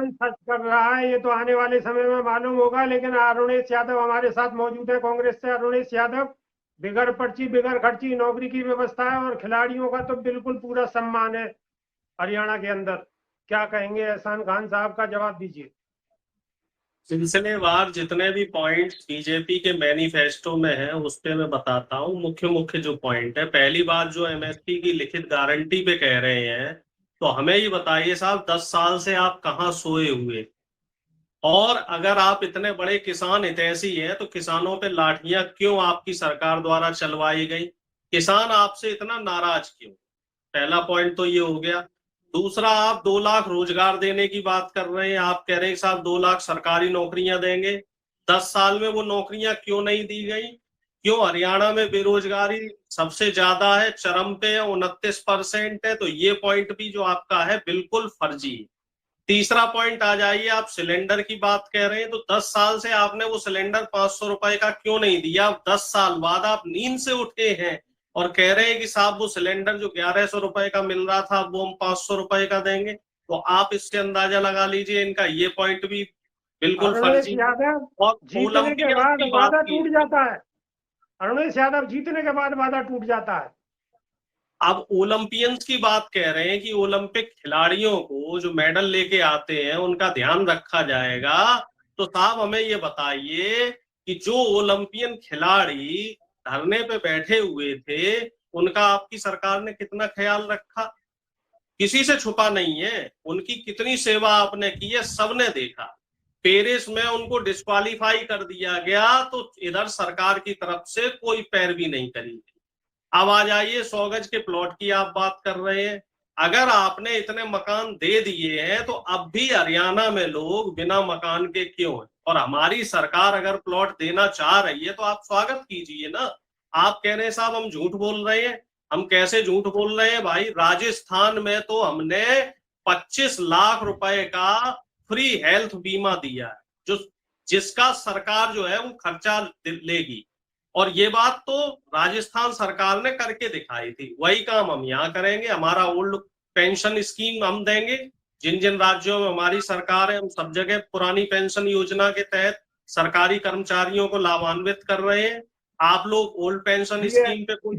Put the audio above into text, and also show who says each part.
Speaker 1: कौन सच कर रहा है ये तो आने वाले समय में मालूम होगा। लेकिन अरुणेश यादव हमारे साथ मौजूद है, कांग्रेस से अरुणेश यादव। बिगड़ पर्ची बिगड़ खर्ची नौकरी की व्यवस्था है और खिलाड़ियों का तो बिल्कुल पूरा सम्मान है हरियाणा के अंदर। क्या कहेंगे एहसान खान साहब का, जवाब दीजिए।
Speaker 2: सिलसिलेवार जितने भी पॉइंट्स बीजेपी के मैनिफेस्टो में हैं उस पे मैं बताता हूँ। मुख्य मुख्य जो पॉइंट है, पहली बात जो एमएसपी की लिखित गारंटी पे कह रहे हैं, तो हमें ये बताइए साहब, 10 साल से आप कहाँ सोए हुए? और अगर आप इतने बड़े किसान हितैषी हैं तो किसानों पे लाठियां क्यों आपकी सरकार द्वारा चलवाई गई? किसान आपसे इतना नाराज क्यों? पहला पॉइंट तो ये हो गया। दूसरा, आप 2 लाख रोजगार देने की बात कर रहे हैं। आप कह रहे हैं साहब 2 लाख सरकारी नौकरियां देंगे। 10 साल में वो नौकरियां क्यों नहीं दी गई? क्यों हरियाणा में बेरोजगारी सबसे ज्यादा है, चरम पे है, 29% है? तो ये पॉइंट भी जो आपका है बिल्कुल फर्जी है। तीसरा पॉइंट आ जाइए, आप सिलेंडर की बात कह रहे हैं, तो 10 साल से आपने वो सिलेंडर 500 रुपए का क्यों नहीं दिया? 10 साल बाद आप नींद से उठे हैं और कह रहे हैं कि साहब वो सिलेंडर जो 1100 रुपए का मिल रहा था वो हम 500 रुपए का देंगे। तो आप इससे अंदाजा लगा लीजिए, इनका ये पॉइंट भी बिल्कुल
Speaker 1: अरुणेश
Speaker 2: फर्जी।
Speaker 1: यादव
Speaker 2: और
Speaker 1: जीतने के
Speaker 2: ओलंपियंस
Speaker 1: बाद
Speaker 2: की बात
Speaker 1: वादा
Speaker 2: की।
Speaker 1: टूट जाता है। अरुणेश यादव जीतने के बाद वादा टूट जाता है।
Speaker 2: आप ओलंपियंस की बात कह रहे हैं कि ओलंपिक खिलाड़ियों को जो मेडल लेके आते हैं उनका ध्यान रखा जाएगा। तो साहब हमें ये बताइए कि जो ओलंपियन खिलाड़ी धरने पे बैठे हुए थे उनका आपकी सरकार ने कितना ख्याल रखा? किसी से छुपा नहीं है। उनकी कितनी सेवा आपने की है, सबने देखा। पेरिस में उनको डिस्क्वालीफाई कर दिया गया तो इधर सरकार की तरफ से कोई पैरवी नहीं करी। अब आ जाइए 100 गज के प्लॉट की आप बात कर रहे हैं। अगर आपने इतने मकान दे दिए हैं तो अब भी हरियाणा में लोग बिना मकान के क्यों हैं? और हमारी सरकार अगर प्लॉट देना चाह रही है तो आप स्वागत कीजिए ना। आप कह रहे हैं साहब हम झूठ बोल रहे हैं। हम कैसे झूठ बोल रहे हैं भाई? राजस्थान में तो हमने 25 लाख रुपए का फ्री हेल्थ बीमा दिया है, जो जिसका सरकार जो है वो खर्चा लेगी। और ये बात तो राजस्थान सरकार ने करके दिखाई थी, वही काम हम यहाँ करेंगे। हमारा ओल्ड पेंशन स्कीम हम देंगे। जिन जिन राज्यों में हमारी सरकार है हम सब जगह पुरानी पेंशन योजना के तहत सरकारी कर्मचारियों को लाभान्वित कर रहे हैं। आप लोग ओल्ड पेंशन
Speaker 1: ये
Speaker 2: स्कीम पे कोई